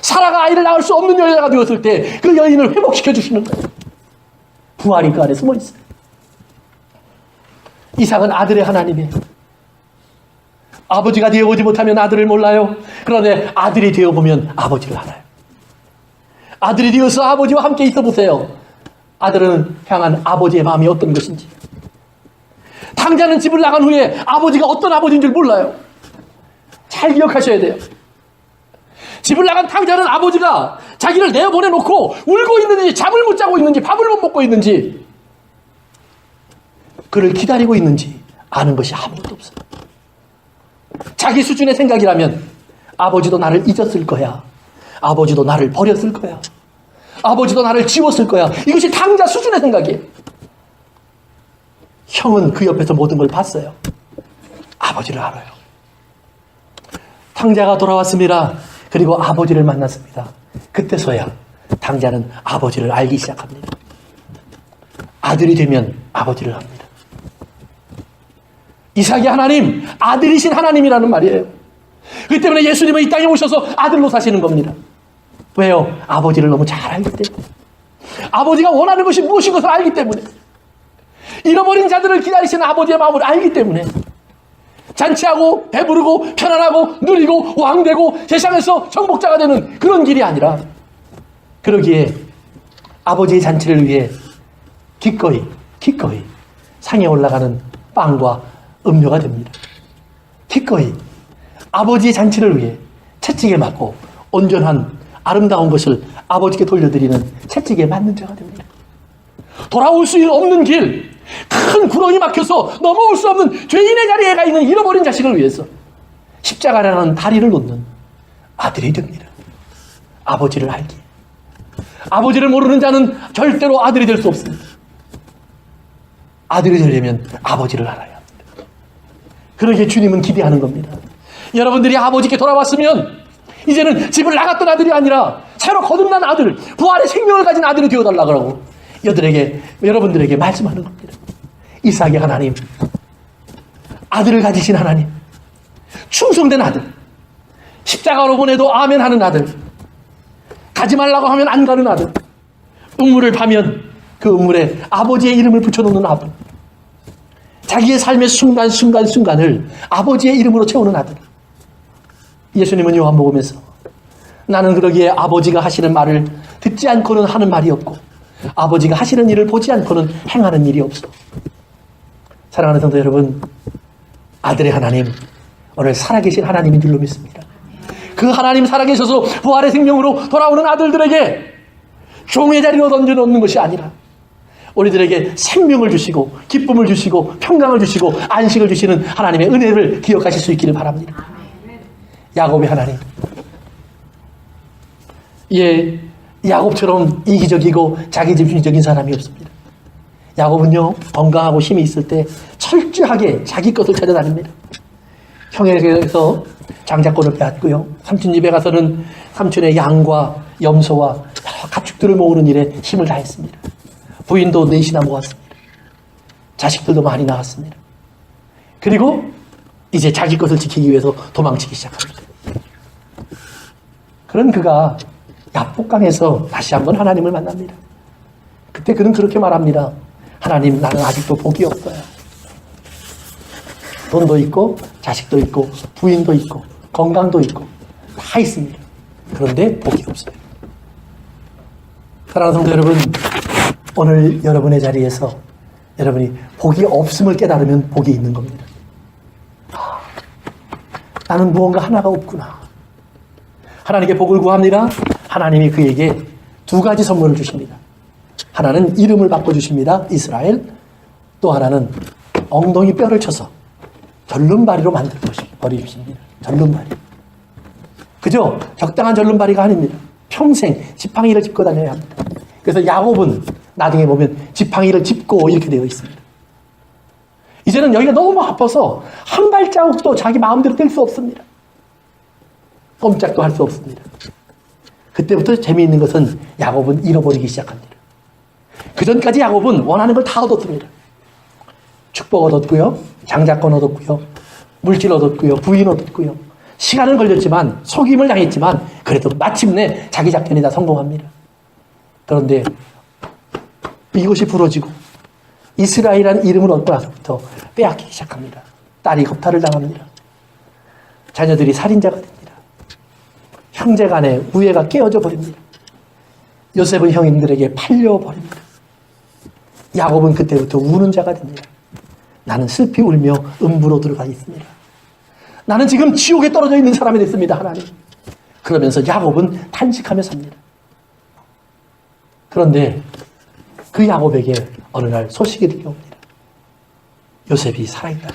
사라가 아이를 낳을 수 없는 여자가 되었을 때 그 여인을 회복시켜 주시는 거예요. 부활이 그 안에 숨어 있어요. 이삭은 아들의 하나님이에요. 아버지가 되어보지 못하면 아들을 몰라요. 그런데 아들이 되어보면 아버지를 알아요. 아들이 되어서 아버지와 함께 있어 보세요. 아들은 향한 아버지의 마음이 어떤 것인지. 당자는 집을 나간 후에 아버지가 어떤 아버지인 줄 몰라요. 잘 기억하셔야 돼요. 집을 나간 탕자는 아버지가 자기를 내보내놓고 울고 있는지 잠을 못 자고 있는지 밥을 못 먹고 있는지 그를 기다리고 있는지 아는 것이 아무것도 없어요. 자기 수준의 생각이라면 아버지도 나를 잊었을 거야. 아버지도 나를 버렸을 거야. 아버지도 나를 지웠을 거야. 이것이 탕자 수준의 생각이에요. 형은 그 옆에서 모든 걸 봤어요. 아버지를 알아요. 탕자가 돌아왔습니다. 그리고 아버지를 만났습니다. 그때서야 탕자는 아버지를 알기 시작합니다. 아들이 되면 아버지를 합니다. 이삭이 하나님, 아들이신 하나님이라는 말이에요. 그렇기 때문에 예수님은 이 땅에 오셔서 아들로 사시는 겁니다. 왜요? 아버지를 너무 잘 알기 때문에. 아버지가 원하는 것이 무엇인 것을 알기 때문에. 잃어버린 자들을 기다리시는 아버지의 마음을 알기 때문에. 잔치하고 배부르고 편안하고 누리고 왕되고 세상에서 정복자가 되는 그런 길이 아니라 그러기에 아버지의 잔치를 위해 기꺼이 상에 올라가는 빵과 음료가 됩니다. 기꺼이 아버지의 잔치를 위해 채찍에 맞고 온전한 아름다운 것을 아버지께 돌려드리는 채찍에 맞는 자가 됩니다. 돌아올 수 없는 길, 큰 구렁이 막혀서 넘어올 수 없는 죄인의 자리에 가 있는 잃어버린 자식을 위해서 십자가라는 다리를 놓는 아들이 됩니다. 아버지를 알기. 아버지를 모르는 자는 절대로 아들이 될 수 없습니다. 아들이 되려면 아버지를 알아야 합니다. 그러기에 주님은 기대하는 겁니다. 여러분들이 아버지께 돌아왔으면 이제는 집을 나갔던 아들이 아니라 새로 거듭난 아들, 부활의 생명을 가진 아들이 되어달라고 여러분들에게 말씀하는 겁니다. 이삭의 하나님, 아들을 가지신 하나님, 충성된 아들, 십자가로 보내도 아멘 하는 아들, 가지 말라고 하면 안 가는 아들, 음물을 파면 그 음물에 아버지의 이름을 붙여놓는 아들, 자기의 삶의 순간순간을 아버지의 이름으로 채우는 아들. 예수님은 요한복음에서 나는 그러기에 아버지가 하시는 말을 듣지 않고는 하는 말이 없고 아버지가 하시는 일을 보지 않고는 행하는 일이 없어. 사랑하는 성도 여러분, 아들의 하나님, 오늘 살아계신 하나님인 줄로 믿습니다. 그 하나님 살아계셔서 부활의 생명으로 돌아오는 아들들에게 종의 자리로 던져놓는 것이 아니라 우리들에게 생명을 주시고 기쁨을 주시고 평강을 주시고 안식을 주시는 하나님의 은혜를 기억하실 수 있기를 바랍니다. 야곱의 하나님, 야곱처럼 이기적이고 자기중심적인 사람이 없습니다. 야곱은요, 건강하고 힘이 있을 때 철저하게 자기 것을 찾아다닙니다. 형에게서 장자권을 빼앗고요, 삼촌 집에 가서는 삼촌의 양과 염소와 여러 가축들을 모으는 일에 힘을 다했습니다. 부인도 넷이나 모았습니다. 자식들도 많이 낳았습니다. 그리고 이제 자기 것을 지키기 위해서 도망치기 시작합니다. 그런 그가 야복강에서 다시 한번 하나님을 만납니다. 그때 그는 그렇게 말합니다. 하나님, 나는 아직도 복이 없어요. 돈도 있고 자식도 있고 부인도 있고 건강도 있고 다 있습니다. 그런데 복이 없어요. 사랑하는 성도 여러분, 오늘 여러분의 자리에서 여러분이 복이 없음을 깨달으면 복이 있는 겁니다. 나는 무언가 하나가 없구나. 하나님께 복을 구합니다. 하나님이 그에게 두 가지 선물을 주십니다. 하나는 이름을 바꿔주십니다. 이스라엘. 또 하나는 엉덩이 뼈를 쳐서 절름발이로 만들어 버리십니다. 절름발이. 그저 적당한 절름발이가 아닙니다. 평생 지팡이를 짚고 다녀야 합니다. 그래서 야곱은 나중에 보면 지팡이를 짚고 이렇게 되어 있습니다. 이제는 여기가 너무 아파서 한 발자국도 자기 마음대로 뗄 수 없습니다. 꼼짝도 할 수 없습니다. 그때부터 재미있는 것은 야곱은 잃어버리기 시작합니다. 그 전까지 야곱은 원하는 걸 다 얻었습니다. 축복 얻었고요, 장자권 얻었고요, 물질 얻었고요, 부인 얻었고요. 시간은 걸렸지만, 속임을 당했지만 그래도 마침내 자기 작전이 다 성공합니다. 그런데 이것이 부러지고 이스라엘이라는 이름을 얻고 나서부터 빼앗기기 시작합니다. 딸이 겁탈을 당합니다. 자녀들이 살인자가 됩니다. 형제 간의 우애가 깨어져 버립니다. 요셉은 형님들에게 팔려버립니다. 야곱은 그때부터 우는 자가 됩니다. 나는 슬피 울며 음부로 들어가 있습니다. 나는 지금 지옥에 떨어져 있는 사람이 됐습니다, 하나님. 그러면서 야곱은 탄식하며 삽니다. 그런데 그 야곱에게 어느 날 소식이 들려옵니다. 요셉이 살아있다.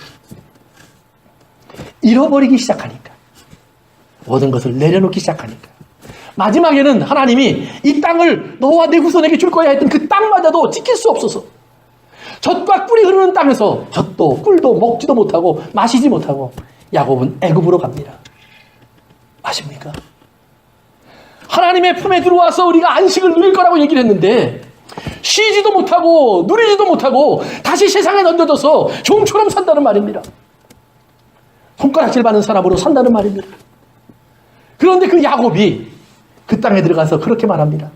잃어버리기 시작하니까, 모든 것을 내려놓기 시작하니까, 마지막에는 하나님이 이 땅을 너와 내 후손에게 줄 거야 했던 그 땅마저도 지킬 수 없어서 젖과 꿀이 흐르는 땅에서 젖도 꿀도 먹지도 못하고 마시지 못하고 야곱은 애굽으로 갑니다. 아십니까? 하나님의 품에 들어와서 우리가 안식을 누릴 거라고 얘기를 했는데 쉬지도 못하고 누리지도 못하고 다시 세상에 던져져서 종처럼 산다는 말입니다. 손가락질 받는 사람으로 산다는 말입니다. 그런데 그 야곱이 그 땅에 들어가서 그렇게 말합니다.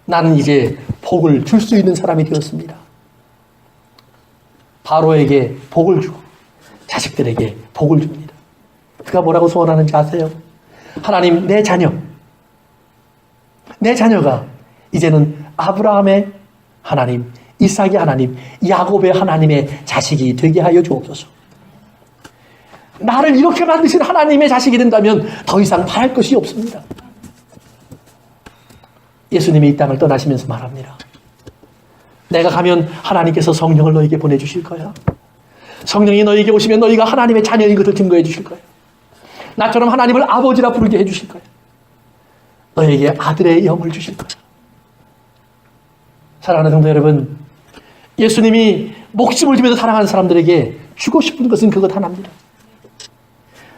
나는 이제 복을 줄 수 있는 사람이 되었습니다. 바로에게 복을 주고 자식들에게 복을 줍니다. 그가 뭐라고 소원하는지 아세요? 하나님, 내 자녀가 이제는 아브라함의 하나님, 이삭의 하나님, 야곱의 하나님의 자식이 되게 하여 주옵소서. 나를 이렇게 만드신 하나님의 자식이 된다면 더 이상 바랄 것이 없습니다. 예수님이 이 땅을 떠나시면서 말합니다. 내가 가면 하나님께서 성령을 너에게 보내주실 거야. 성령이 너에게 오시면 너희가 하나님의 자녀인 것을 증거해 주실 거야. 나처럼 하나님을 아버지라 부르게 해주실 거야. 너에게 아들의 영을 주실 거야. 사랑하는 성도 여러분, 예수님이 목숨을 주면서 사랑하는 사람들에게 주고 싶은 것은 그것 하나입니다.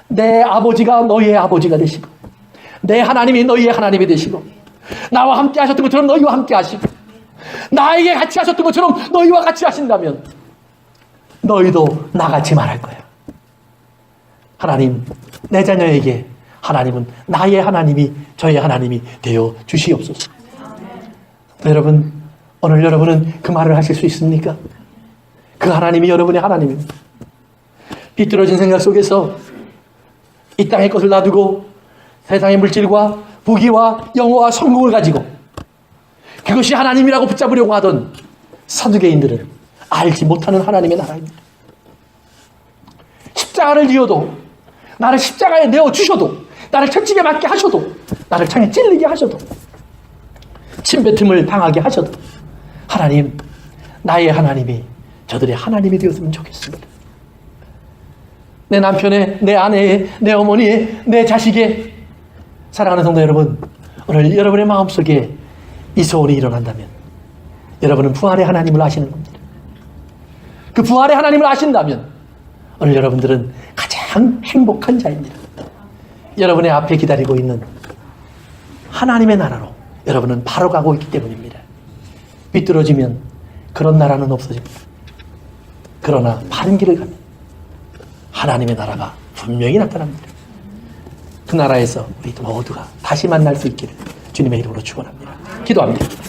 내 아버지가 너희의 아버지가 되시고 내 하나님이 너희의 하나님이 되시고 나와 함께 하셨던 것처럼 너희와 함께 하시고 나에게 같이 하셨던 것처럼 너희와 같이 하신다면 너희도 나같이 말할 거야. 하나님, 내 자녀에게 하나님은 나의 하나님이 저의 하나님이 되어 주시옵소서. 여러분, 오늘 여러분은 그 말을 하실 수 있습니까? 그 하나님이 여러분의 하나님입니다. 비뚤어진 생각 속에서 이 땅의 것을 놔두고 세상의 물질과 부귀와 영화와 성공을 가지고 그것이 하나님이라고 붙잡으려고 하던 사두개인들은 알지 못하는 하나님의 나라입니다. 십자가를 지어도, 나를 십자가에 내어주셔도, 나를 채찍에 맞게 하셔도, 나를 창에 찔리게 하셔도, 침뱉음을 당하게 하셔도 하나님, 나의 하나님이 저들의 하나님이 되었으면 좋겠습니다. 내 남편의, 내 아내의, 내 어머니의, 내 자식의. 사랑하는 성도 여러분, 오늘 여러분의 마음속에 이 소원이 일어난다면 여러분은 부활의 하나님을 아시는 겁니다. 그 부활의 하나님을 아신다면 오늘 여러분들은 가장 행복한 자입니다. 여러분의 앞에 기다리고 있는 하나님의 나라로 여러분은 바로 가고 있기 때문입니다. 비뚤어지면 그런 나라는 없어집니다. 그러나 바른 길을 가면 하나님의 나라가 분명히 나타납니다. 그 나라에서 우리 모두가 다시 만날 수 있기를 주님의 이름으로 축원합니다. 기도합니다.